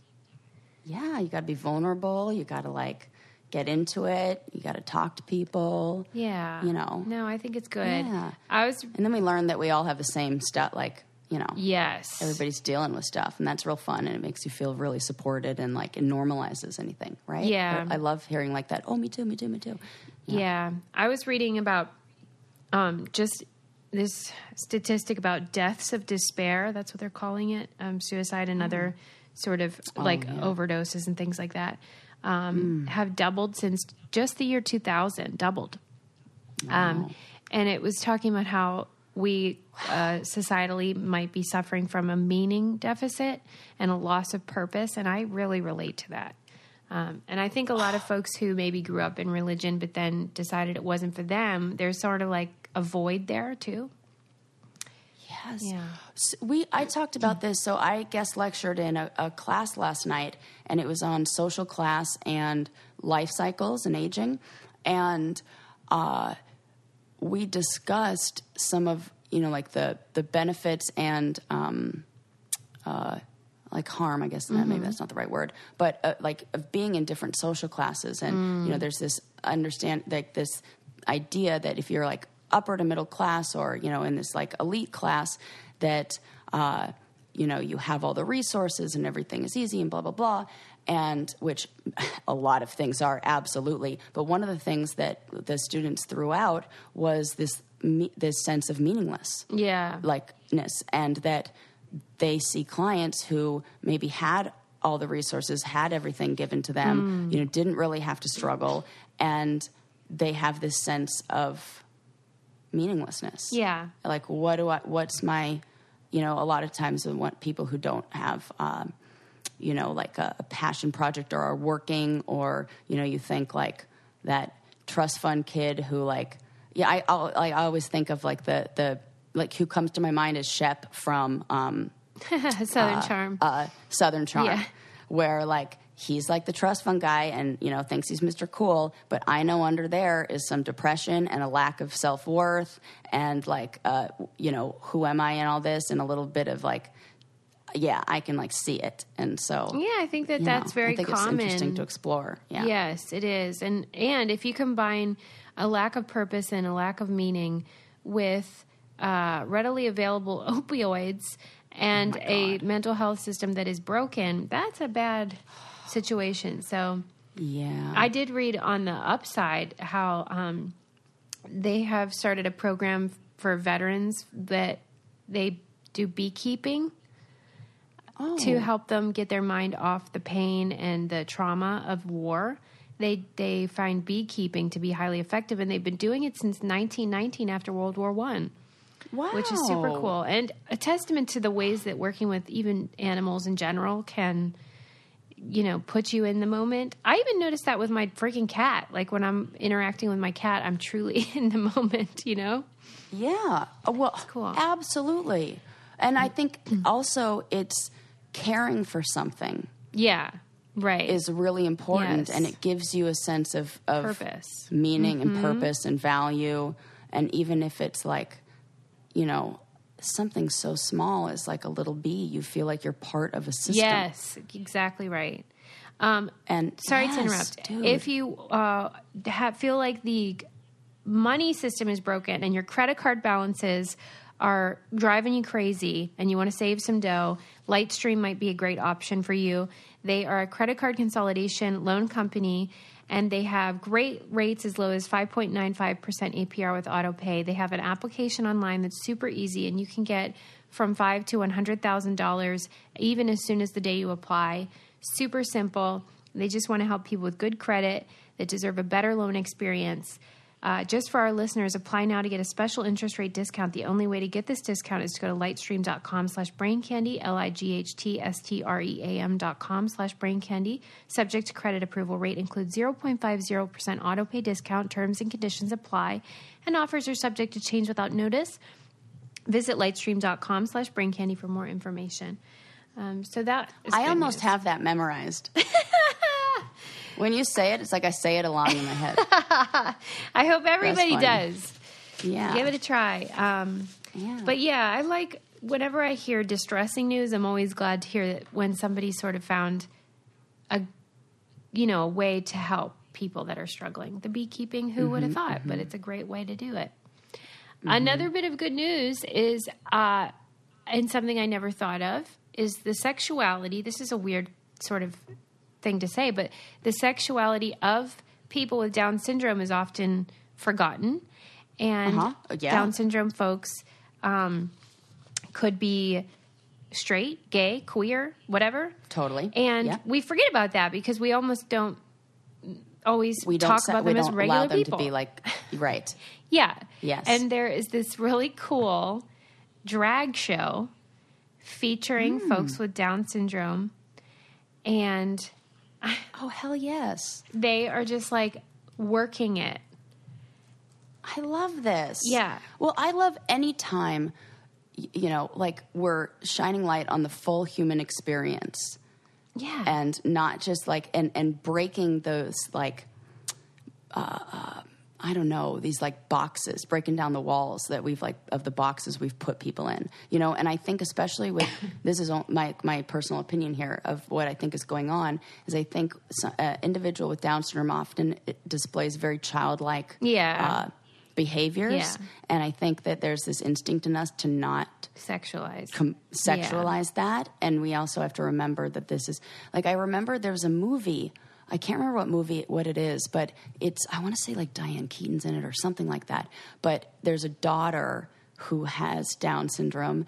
Yeah, you got to be vulnerable. You got to like get into it. You got to talk to people. Yeah, you know. No, I think it's good. Yeah, and then we learned that we all have the same stuff, like. You know, yes, everybody's dealing with stuff, and that's real fun, and it makes you feel really supported, and like it normalizes anything, right? Yeah, I love hearing like that. Oh, me too, me too, me too. Yeah, I was reading about just this statistic about deaths of despair. That's what they're calling it. Suicide and other sort of overdoses and things like that have doubled since just the year 2000. Doubled, and it was talking about how we societally might be suffering from a meaning deficit and a loss of purpose, and I really relate to that. And I think a lot of folks who maybe grew up in religion but then decided it wasn't for them, there's sort of like a void there too. Yes. Yeah. So I talked about this, so I guest lectured in a class last night, and it was on social class and life cycles and aging, and we discussed some of, you know, like the benefits and, like harm, I guess maybe that's not the right word, but like of being in different social classes. And, you know, there's this this idea that if you're like upper to middle class or, you know, in this like elite class that, you know, you have all the resources and everything is easy and blah, blah, blah. And which a lot of things are, absolutely. But one of the things that the students threw out was this sense of meaningless. Yeah. Likeness. And that they see clients who maybe had all the resources, had everything given to them, you know, didn't really have to struggle. And they have this sense of meaninglessness. Yeah. Like, what's my, you know, a lot of times I want people who don't have, you know, like a passion project or are working, or, you know, you think like that trust fund kid who like, yeah, I always think of like the like who comes to my mind is Shep from Southern Charm. Southern Charm, yeah. Where like he's like the trust fund guy and, you know, thinks he's Mr. Cool, but I know under there is some depression and a lack of self-worth and like, you know, who am I in all this, and a little bit of like, yeah, I can like see it. And so, yeah, I think that's very common. It's interesting to explore. Yeah. Yes, it is. And if you combine a lack of purpose and a lack of meaning with readily available opioids and a mental health system that is broken, that's a bad situation. So yeah, I did read on the upside how they have started a program for veterans that they do beekeeping to help them get their mind off the pain and the trauma of war. They find beekeeping to be highly effective, and they've been doing it since 1919 after World War I. Wow. Which is super cool. And a testament to the ways that working with even animals in general can, you know, put you in the moment. I even noticed that with my freaking cat. Like when I'm interacting with my cat, I'm truly in the moment, you know? Yeah. Well, cool. Absolutely. And I think also it's caring for something. Yeah. Right. Is really important. Yes. And it gives you a sense of purpose, meaning and purpose and value. And even if it's like, you know, something so small as like a little bee, you feel like you're part of a system. Yes, exactly right. And sorry to interrupt. Dude. If you feel like the money system is broken and your credit card balances are driving you crazy and you want to save some dough, Lightstream might be a great option for you. They are a credit card consolidation loan company, and they have great rates as low as 5.95% APR with auto pay. They have an application online that's super easy, and you can get from $5,000 to $100,000 even as soon as the day you apply. Super simple. They just want to help people with good credit that deserve a better loan experience. Just for our listeners, apply now to get a special interest rate discount. The only way to get this discount is to go to lightstream.com/braincandy, lightstream.com/braincandy. Subject to credit approval. Rate includes 0.50% auto pay discount. Terms and conditions apply, and offers are subject to change without notice. Visit lightstream.com/braincandy for more information. So that is I almost news. have that memorized. When you say it, it's like I say it along in my head. I hope everybody does. Yeah. Give it a try. But yeah, I like whenever I hear distressing news, I'm always glad to hear that when somebody sort of found a way to help people that are struggling. The beekeeping, who would have thought? But it's a great way to do it. Another bit of good news is, and something I never thought of, is the sexuality. This is a weird sort of thing to say, but the sexuality of people with Down syndrome is often forgotten. And Down syndrome folks could be straight, gay, queer, whatever. Totally. And we forget about that because we almost don't always talk about them as regular allow them people. To be like, right. Yeah. Yes. And there is this really cool drag show featuring folks with Down syndrome. And oh, hell yes. They are just like working it. I love this. Yeah. Well, I love any time, like we're shining light on the full human experience. Yeah. And not just like, and breaking those like I don't know, these like boxes, breaking down the walls that we've like, of the boxes we've put people in, you know? And I think especially with, this is my personal opinion here of what I think is going on, is I think an individual with Down syndrome often displays very childlike behaviors. Yeah. And I think that there's this instinct in us to not sexualize that. And we also have to remember that this is, like, I remember there was a movie, I can't remember what it is, but I want to say like Diane Keaton's in it or something like that. But there's a daughter who has Down syndrome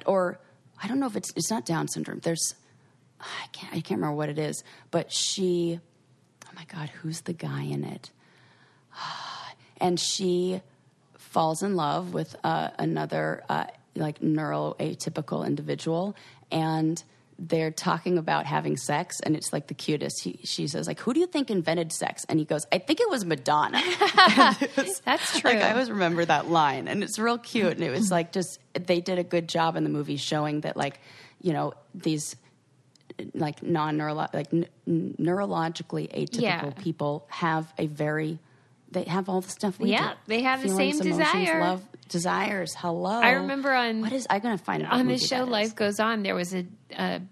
or I don't know if it's not Down syndrome. I can't remember what it is, but oh my God, who's the guy in it? And she falls in love with another like neuroatypical individual, and they're talking about having sex, and it's like the cutest. She says, like, who do you think invented sex? And he goes, I think it was Madonna. That's true. Like, I always remember that line, and it's real cute. And it was like, just, they did a good job in the movie showing that, like, you know, these like neurologically atypical people have they have all the stuff we do. They have feelings, the same desire. Desires. Hello. I remember I'm going to find out on the show Life Goes On. There was a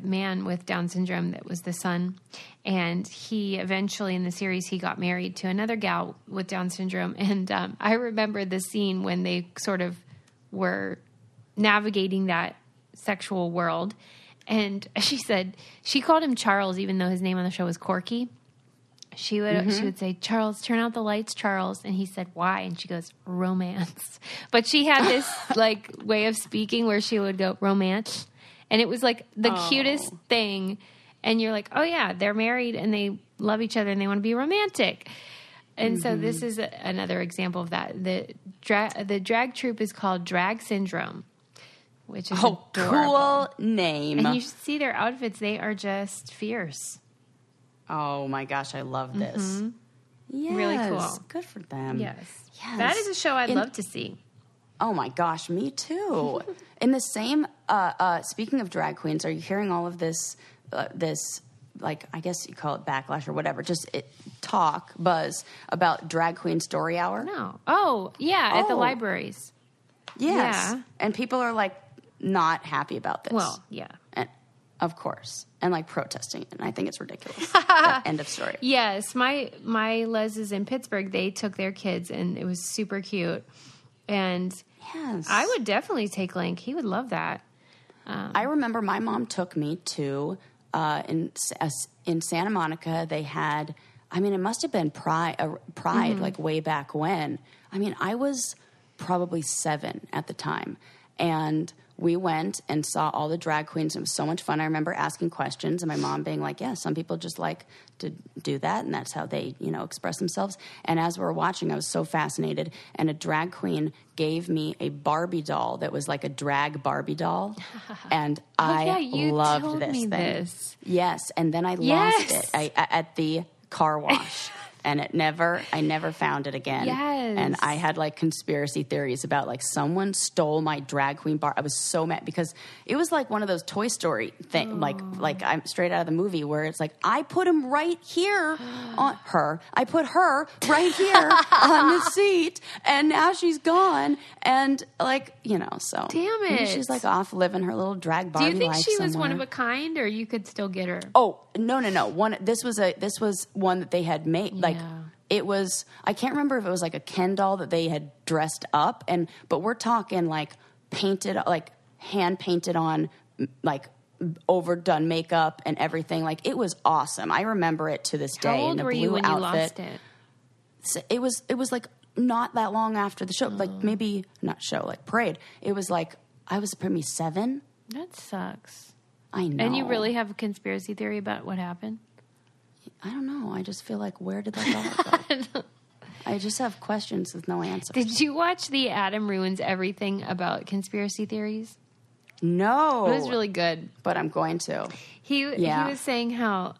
man with Down syndrome that was the son, and he eventually in the series he got married to another gal with Down syndrome. And I remember the scene when they sort of were navigating that sexual world, and she said she called him Charles, even though his name on the show was Corky. She would say, Charles, turn out the lights, Charles. And he said, why? And she goes, romance. But she had this like way of speaking where she would go, romance. And it was like the cutest thing. And you're like, oh yeah, they're married and they love each other and they want to be romantic. And so this is another example of that. The drag troupe is called Drag Syndrome, which is adorable. Cool name. And you should see their outfits. They are just fierce. Oh my gosh, I love this. Mm-hmm. Yes. Really cool. Good for them. Yes. That is a show I'd love to see. Oh my gosh, me too. In the same, speaking of drag queens, are you hearing all of this, like, I guess you call it backlash or whatever, just buzz about Drag Queen Story Hour? No. Oh, yeah, at the libraries. Yes. Yeah. And people are like not happy about this. Well, yeah. And, of course. And like protesting it. And I think it's ridiculous. End of story. Yes. My Les's in Pittsburgh, they took their kids and it was super cute. And yes, I would definitely take Link. He would love that. I remember my mom took me to, in Santa Monica, they had, I mean, it must have been Pride like way back when. I mean, I was probably 7 at the time. And we went and saw all the drag queens. It was so much fun. I remember asking questions and my mom being like, yeah, some people just like to do that. And that's how they, you know, express themselves. And as we were watching, I was so fascinated. And a drag queen gave me a Barbie doll that was like a drag Barbie doll. And I loved this thing. This. Yes. And then I lost it at the car wash. And I never found it again. Yes. And I had like conspiracy theories about like someone stole my drag queen bar. I was so mad because it was like one of those Toy Story thing, like I'm straight out of the movie where it's like, I put him right here on her. I put her right here on the seat and now she's gone. And like, you know, so. Damn it. She's like off living her little drag Barbie life. Do you think she was somewhere. one of a kind or you could still get her? Oh, no. This was one that they had made. Like it was, I can't remember if it was like a Ken doll that they had dressed up but we're talking like painted, like hand painted on, like overdone makeup and everything. Like it was awesome. I remember it to this day. How old were you when you lost it? So it was like not that long after the show, like maybe not show, like parade. It was like, I was probably 7. That sucks. I know. And you really have a conspiracy theory about what happened? I don't know. I just feel like, where did that go? I just have questions with no answers. Did you watch the Adam Ruins Everything about conspiracy theories? No. It was really good. But I'm going to. He was saying how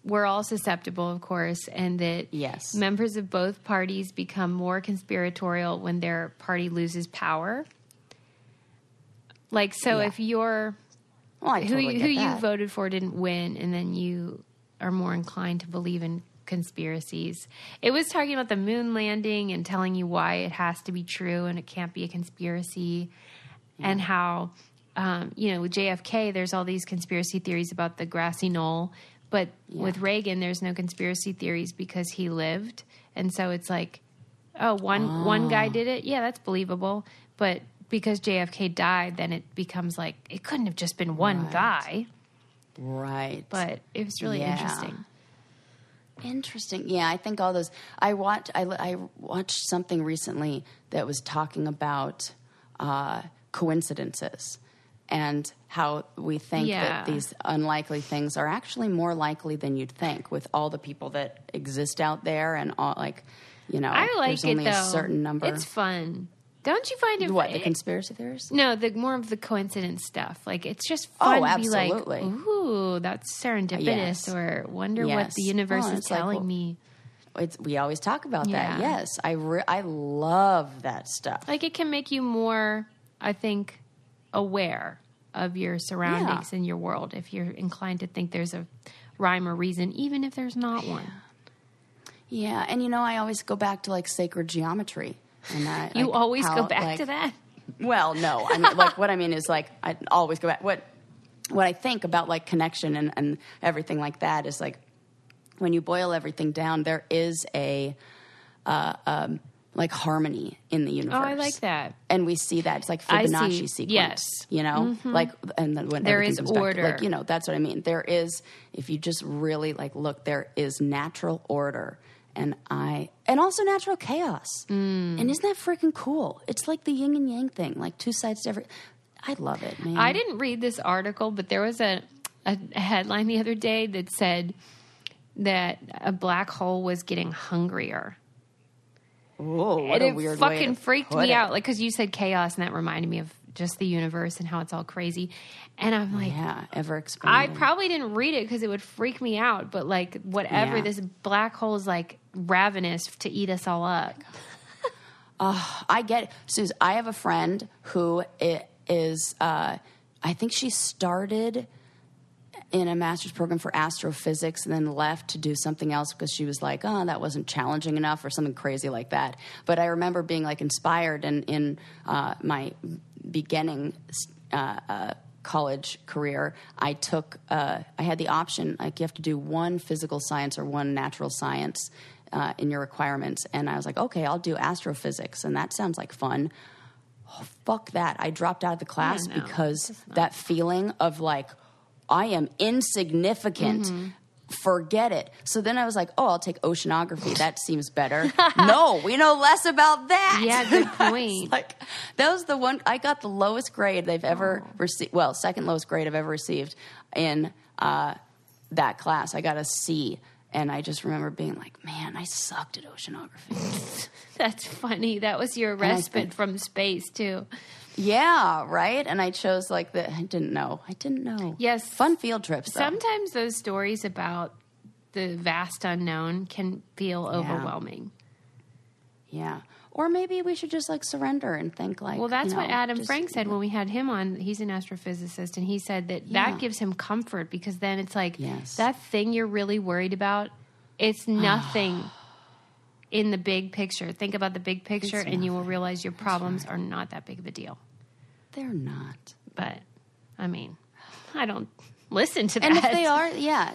we're all susceptible, of course, and that members of both parties become more conspiratorial when their party loses power. Like, so if you're... Well, I totally who get that. you voted for didn't win, and then you are more inclined to believe in conspiracies. It was talking about the moon landing and telling you why it has to be true and it can't be a conspiracy, and how, with JFK, there's all these conspiracy theories about the grassy knoll, but with Reagan, there's no conspiracy theories because he lived. And so it's like, one guy did it. Yeah, that's believable. But because JFK died, then it becomes like, it couldn't have just been one guy. Right. But it was really interesting. Interesting. Yeah, I think all those. I watched something recently that was talking about coincidences and how we think that these unlikely things are actually more likely than you'd think, with all the people that exist out there and all, I like there's only it, a certain number. It's fun. Don't you find it? What, the conspiracy theories? No, more of the coincidence stuff. Like, it's just fun to be like, ooh, that's serendipitous, or wonder what the universe is telling me. We always talk about that. Yes, I love that stuff. Like, it can make you more, I think, aware of your surroundings and your world if you're inclined to think there's a rhyme or reason, even if there's not one. Yeah, and I always go back to like sacred geometry. And you always go back to that? Well, no. I mean, like, what I mean is, like, I always go back. What I think about, like, connection and everything like that is, like, when you boil everything down, there is a like harmony in the universe. Oh, I like that. And we see that. It's like Fibonacci sequence. Yes. Like, and then when there everything is comes order. back to, like, that's what I mean. There is, if you just really, like, look, there is natural order. And also natural chaos. And isn't that freaking cool? It's like the yin and yang thing, like two sides to every. I love it, man. I didn't read this article, but there was a headline the other day that said that a black hole was getting hungrier. Oh, what a weird way to put it. It fucking freaked me out, like, because you said chaos, and that reminded me of just the universe and how it's all crazy. And I'm like, ever expanding. I probably didn't read it because it would freak me out, but like, whatever, this black hole is like ravenous to eat us all up. I get it. Suze, I have a friend who is, I think she started in a master's program for astrophysics and then left to do something else because she was like, that wasn't challenging enough or something crazy like that. But I remember being like inspired, and in my beginning college career, I had the option, like, you have to do one physical science or one natural science in your requirements. And I was like, okay, I'll do astrophysics. And that sounds like fun. Oh, fuck that. I dropped out of the class because that feeling of like, I am insignificant. Forget it. So then I was like, I'll take oceanography. That seems better. No, we know less about that. Yeah, good point. That was the one. I got the lowest grade they've ever received. Well, second lowest grade I've ever received in that class. I got a C. And I just remember being like, man, I sucked at oceanography. That's funny. That was your respite from space, too. Yeah, right? And I chose I didn't know. Yes. Fun field trips, though. Sometimes those stories about the vast unknown can feel overwhelming. Yeah. Or maybe we should just, like, surrender and think, like, well, that's what Adam Frank said when we had him on. He's an astrophysicist, and he said that gives him comfort, because then it's like, that thing you're really worried about, it's nothing in the big picture. Think about the big picture, and you will realize your problems are not that big of a deal. They're not. But, I mean, I don't listen to that. And if they are,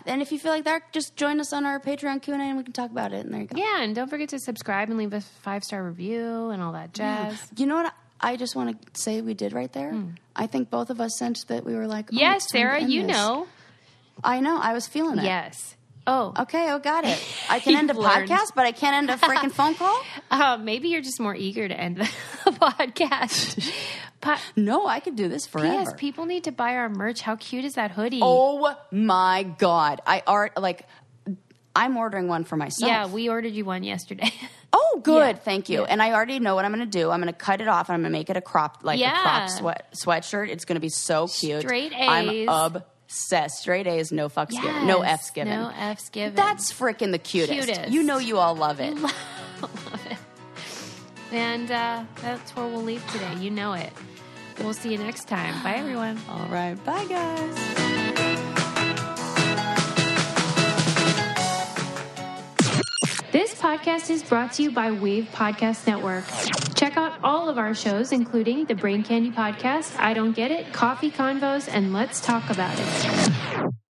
and if you feel like that, just join us on our Patreon Q&A and we can talk about it, and there you go. Yeah, and don't forget to subscribe and leave a 5-star review and all that jazz. Yeah. You know what I just want to say we did right there? I think both of us sensed that we were like, yes, Sarah, you know. I know. I was feeling it. Yes. Oh. Okay, got it. I can end a podcast, but I can't end a freaking phone call? Maybe you're just more eager to end the podcast. No, I could do this forever. Yes, people need to buy our merch. How cute is that hoodie? Oh, my God. I'm ordering one for myself. Yeah, we ordered you one yesterday. Oh, good. Yeah. Thank you. Yeah. And I already know what I'm going to do. I'm going to cut it off, and I'm going to make it a cropped sweatshirt. It's going to be so cute. Straight A's. I'm obsessed. Straight A's, no fucks given. No F's given. No F's given. That's freaking the cutest. You know you all love it. Love it. And that's where we'll leave today. You know it. We'll see you next time. Bye, everyone. All right. Bye, guys. podcast is brought to you by Wave Podcast Network. Check out all of our shows, including the Brain Candy Podcast, I Don't Get It, Coffee Convos, and Let's Talk About It.